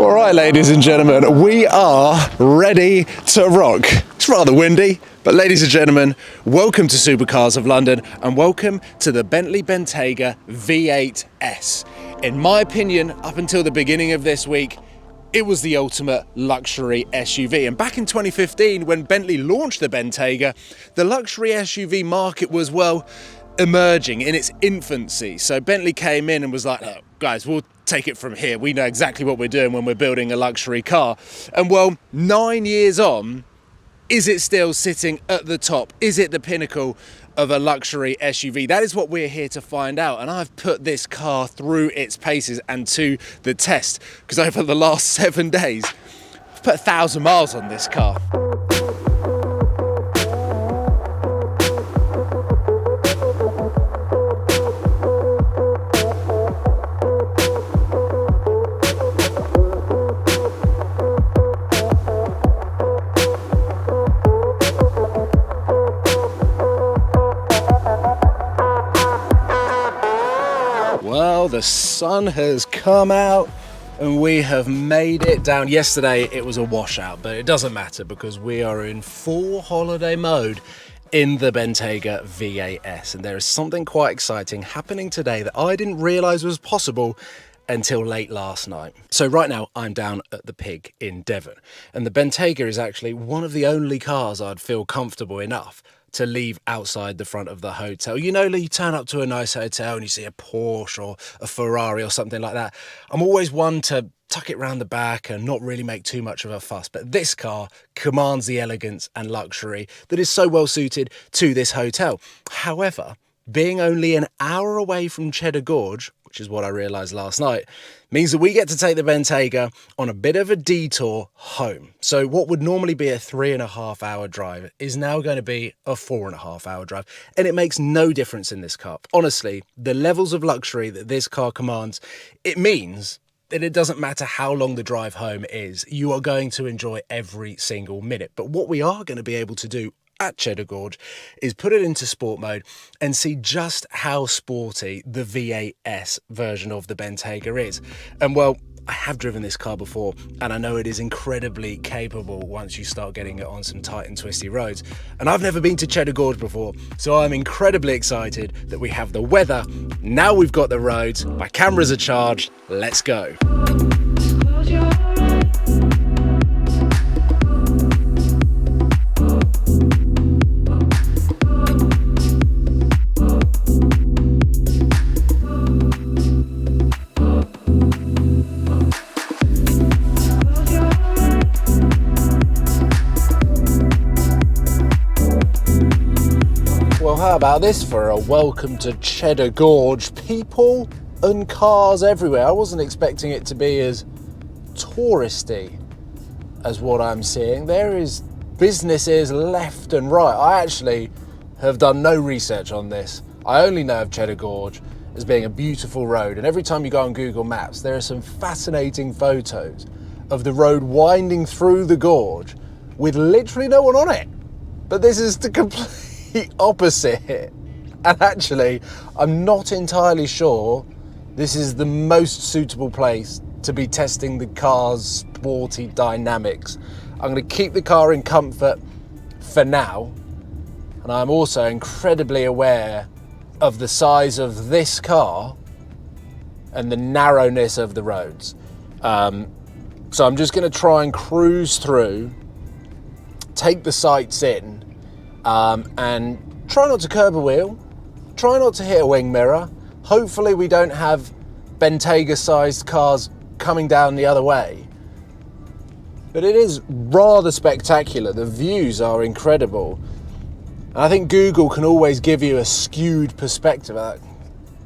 All right, ladies and gentlemen, we are ready to rock. It's rather windy, but ladies and gentlemen, welcome to Supercars of London and welcome to the Bentley Bentayga V8 S. In my opinion, up until the beginning of this week, it was the ultimate luxury SUV. And back in 2015, when Bentley launched the Bentayga, the luxury SUV market was, well, emerging in its infancy. So Bentley came in and was like, "Look, guys, we'll take it from here. We know exactly what we're doing when we're building a luxury car." And well, 9 years on, is it still sitting at the top? Is it the pinnacle of a luxury SUV? That is what we're here to find out. And I've put this car through its paces and to the test, because over the last 7 days, I've put 1,000 miles on this car. Well, the sun has come out and we have made it down. Yesterday it was a washout, but it doesn't matter because we are in full holiday mode in the Bentayga V8 S. And there is something quite exciting happening today that I didn't realise was possible until late last night. So right now I'm down at the Pig in Devon, and the Bentayga is actually one of the only cars I'd feel comfortable enough to leave outside the front of the hotel. You know, you turn up to a nice hotel and you see a Porsche or a Ferrari or something like that. I'm always one to tuck it round the back and not really make too much of a fuss. But this car commands the elegance and luxury that is so well suited to this hotel. However, being only an hour away from Cheddar Gorge, which is what I realised last night, means that we get to take the Bentayga on a bit of a detour home. So what would normally be a 3.5 hour drive is now going to be a 4.5 hour drive. And it makes no difference in this car. Honestly, the levels of luxury that this car commands, it means that it doesn't matter how long the drive home is, you are going to enjoy every single minute. But what we are going to be able to do at Cheddar Gorge is put it into sport mode and see just how sporty the V8 S version of the Bentayga is. And well, I have driven this car before and I know it is incredibly capable once you start getting it on some tight and twisty roads. And I've never been to Cheddar Gorge before, so I'm incredibly excited that we have the weather, now we've got the roads, my cameras are charged, let's go. How about this for a welcome to Cheddar Gorge? People and cars everywhere. I wasn't expecting it to be as touristy as what I'm seeing. There is businesses left and right. I actually have done no research on this. I only know of Cheddar Gorge as being a beautiful road, and every time you go on Google Maps there are some fascinating photos of the road winding through the gorge with literally no one on it. But this is the complete opposite, and actually I'm not entirely sure this is the most suitable place to be testing the car's sporty dynamics. I'm going to keep the car in comfort for now, and I'm also incredibly aware of the size of this car and the narrowness of the roads, so I'm just going to try and cruise through, take the sights in, and try not to curb a wheel, try not to hit a wing mirror. Hopefully we don't have Bentayga-sized cars coming down the other way. But it is rather spectacular. The views are incredible. And I think Google can always give you a skewed perspective. That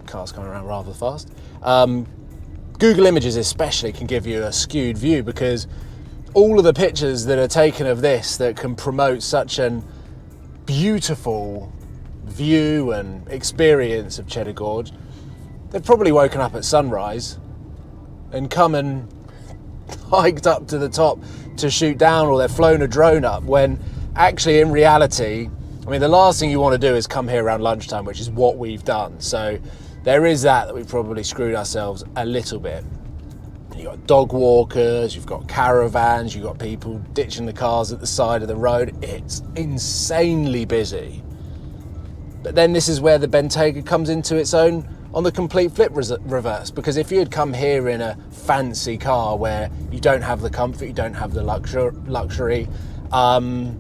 car's coming around rather fast. Google Images especially can give you a skewed view, because all of the pictures that are taken of this that can promote such an beautiful view and experience of Cheddar Gorge, they've probably woken up at sunrise and come and hiked up to the top to shoot down, or they've flown a drone up, when actually in reality, I mean, the last thing you want to do is come here around lunchtime, which is what we've done. So there is that we've probably screwed ourselves a little bit. You've got dog walkers, you've got caravans, you've got people ditching the cars at the side of the road. It's insanely busy. But then this is where the Bentayga comes into its own on the complete flip reverse, because if you had come here in a fancy car where you don't have the comfort, you don't have the luxury, and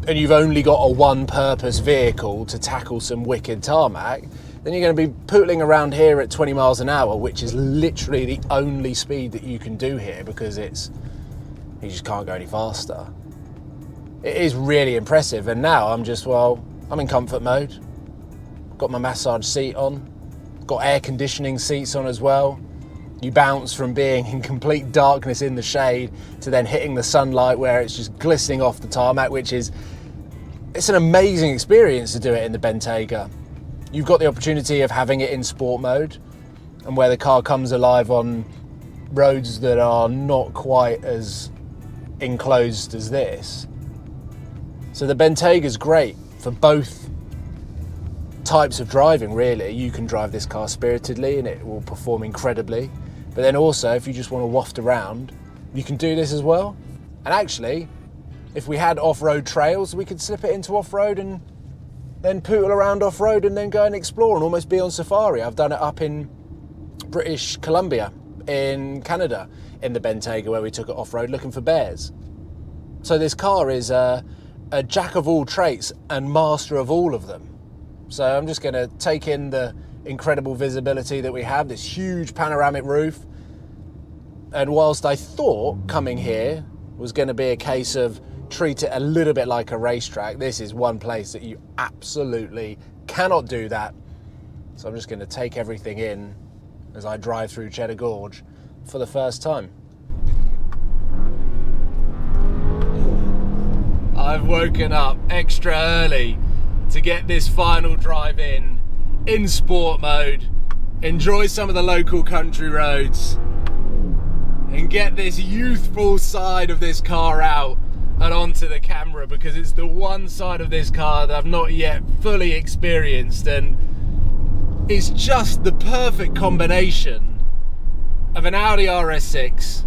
you've only got a one-purpose vehicle to tackle some wicked tarmac, then you're going to be pootling around here at 20 miles an hour, which is literally the only speed that you can do here, because you just can't go any faster. It is really impressive, and now I'm in comfort mode. Got my massage seat on, got air conditioning seats on as well. You bounce from being in complete darkness in the shade to then hitting the sunlight where it's just glistening off the tarmac, it's an amazing experience to do it in the Bentayga. You've got the opportunity of having it in sport mode, and where the car comes alive on roads that are not quite as enclosed as this. So the Bentayga is great for both types of driving, really. You can drive this car spiritedly and it will perform incredibly, but then also if you just want to waft around, you can do this as well. And actually, if we had off-road trails, we could slip it into off-road and then pootle around off-road and then go and explore and almost be on safari. I've done it up in British Columbia in Canada in the Bentayga, where we took it off-road looking for bears. So this car is a jack of all trades and master of all of them. So I'm just going to take in the incredible visibility that we have, this huge panoramic roof. And whilst I thought coming here was going to be a case of treat it a little bit like a racetrack, this is one place that you absolutely cannot do that. So I'm just going to take everything in as I drive through Cheddar Gorge for the first time. I've woken up extra early to get this final drive in sport mode, enjoy some of the local country roads, and get this youthful side of this car out and onto the camera, because it's the one side of this car that I've not yet fully experienced, and it's just the perfect combination of an Audi RS6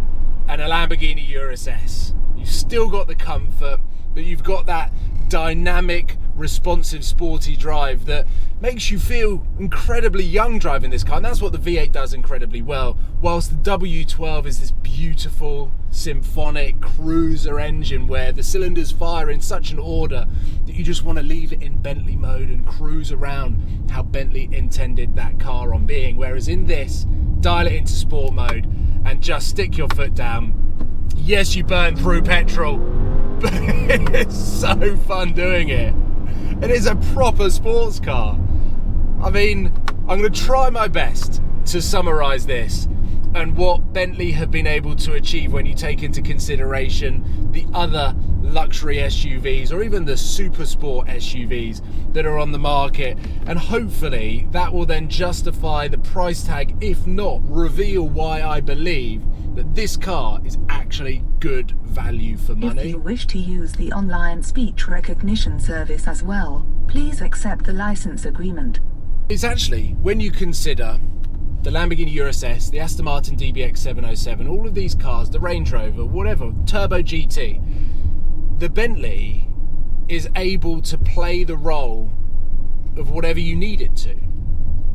and a Lamborghini Urus S. You've still got the comfort, but you've got that dynamic, responsive, sporty drive that makes you feel incredibly young driving this car, and that's what the V8 does incredibly well, whilst the W12 is this beautiful symphonic cruiser engine where the cylinders fire in such an order that you just want to leave it in Bentley mode and cruise around how Bentley intended that car on being. Whereas in this, dial it into sport mode and just stick your foot down. Yes, you burn through petrol, but it's so fun doing it. It is a proper sports car. I mean, I'm going to try my best to summarise this and what Bentley have been able to achieve when you take into consideration the other luxury SUVs or even the super sport SUVs that are on the market, and hopefully that will then justify the price tag, if not reveal why I believe that this car is actually good value for money. If you wish to use the online speech recognition service as well, please accept the license agreement. It's actually, when you consider the Lamborghini Urus S, the Aston Martin DBX 707, all of these cars, the Range Rover, whatever, Turbo GT, the Bentley is able to play the role of whatever you need it to.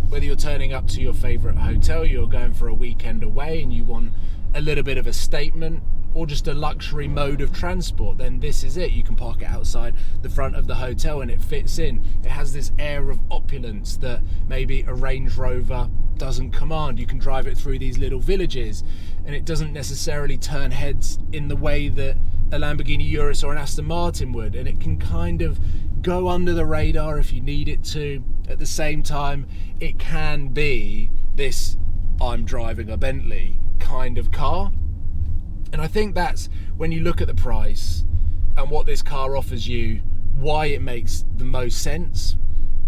Whether you're turning up to your favourite hotel, you're going for a weekend away and you want a little bit of a statement, or just a luxury mode of transport, then this is it. You can park it outside the front of the hotel and it fits in. It has this air of opulence that maybe a Range Rover doesn't command. You can drive it through these little villages and it doesn't necessarily turn heads in the way that a Lamborghini Urus or an Aston Martin would, and it can kind of go under the radar if you need it to. At the same time, it can be this I'm driving a Bentley kind of car. And I think that's, when you look at the price and what this car offers you, why it makes the most sense.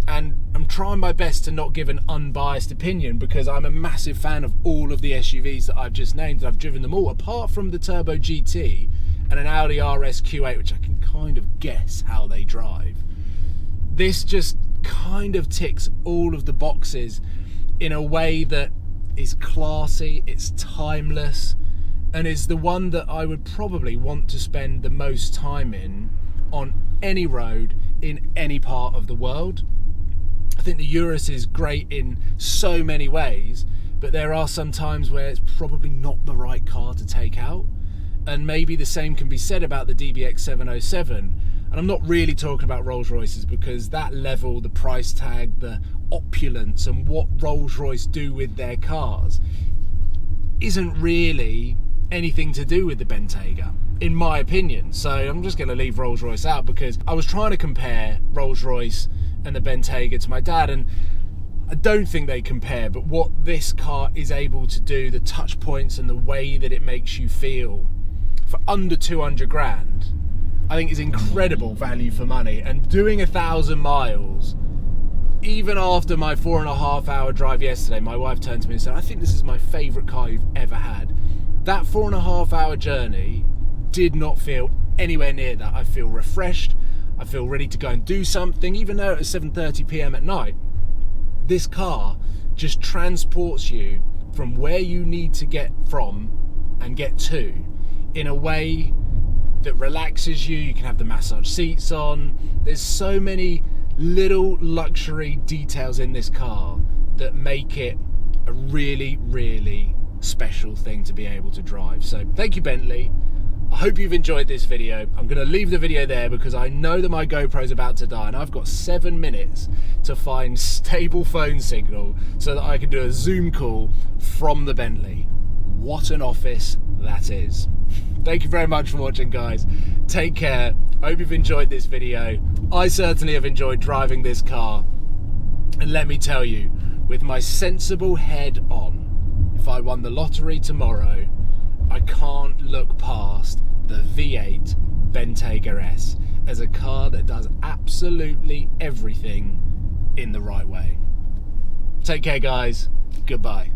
And I'm trying my best to not give an unbiased opinion, because I'm a massive fan of all of the SUVs that I've just named. I've driven them all, apart from the Turbo GT and an Audi RS Q8, which I can kind of guess how they drive. This just kind of ticks all of the boxes in a way that is classy, it's timeless, and is the one that I would probably want to spend the most time in on any road in any part of the world. I think the Urus is great in so many ways, but there are some times where it's probably not the right car to take out. And maybe the same can be said about the DBX 707. And I'm not really talking about Rolls-Royces, because that level, the price tag, the opulence and what Rolls-Royce do with their cars isn't really anything to do with the Bentayga, in my opinion. So I'm just going to leave Rolls-Royce out, because I was trying to compare Rolls-Royce and the Bentayga to my dad, and I don't think they compare. But what this car is able to do, the touch points and the way that it makes you feel for under 200 grand, I think is incredible value for money. And doing 1,000 miles, even after my 4.5 hour drive yesterday, my wife turned to me and said, I think this is my favourite car you've ever had. That 4.5 hour journey did not feel anywhere near that. I feel refreshed, I feel ready to go and do something, even though it was 7:30 p.m. at night. This car just transports you from where you need to get from and get to in a way that relaxes you. You can have the massage seats on. There's so many little luxury details in this car that make it a really, really special thing to be able to drive. So thank you, Bentley. I hope you've enjoyed this video. I'm going to leave the video there because I know that my GoPro's about to die, and I've got 7 minutes to find stable phone signal so that I can do a Zoom call from the Bentley. What an office that is. Thank you very much for watching, guys. Take care. I hope you've enjoyed this video. I certainly have enjoyed driving this car. And let me tell you, with my sensible head on, if I won the lottery tomorrow, I can't look past the V8 Bentayga S as a car that does absolutely everything in the right way. Take care, guys. Goodbye.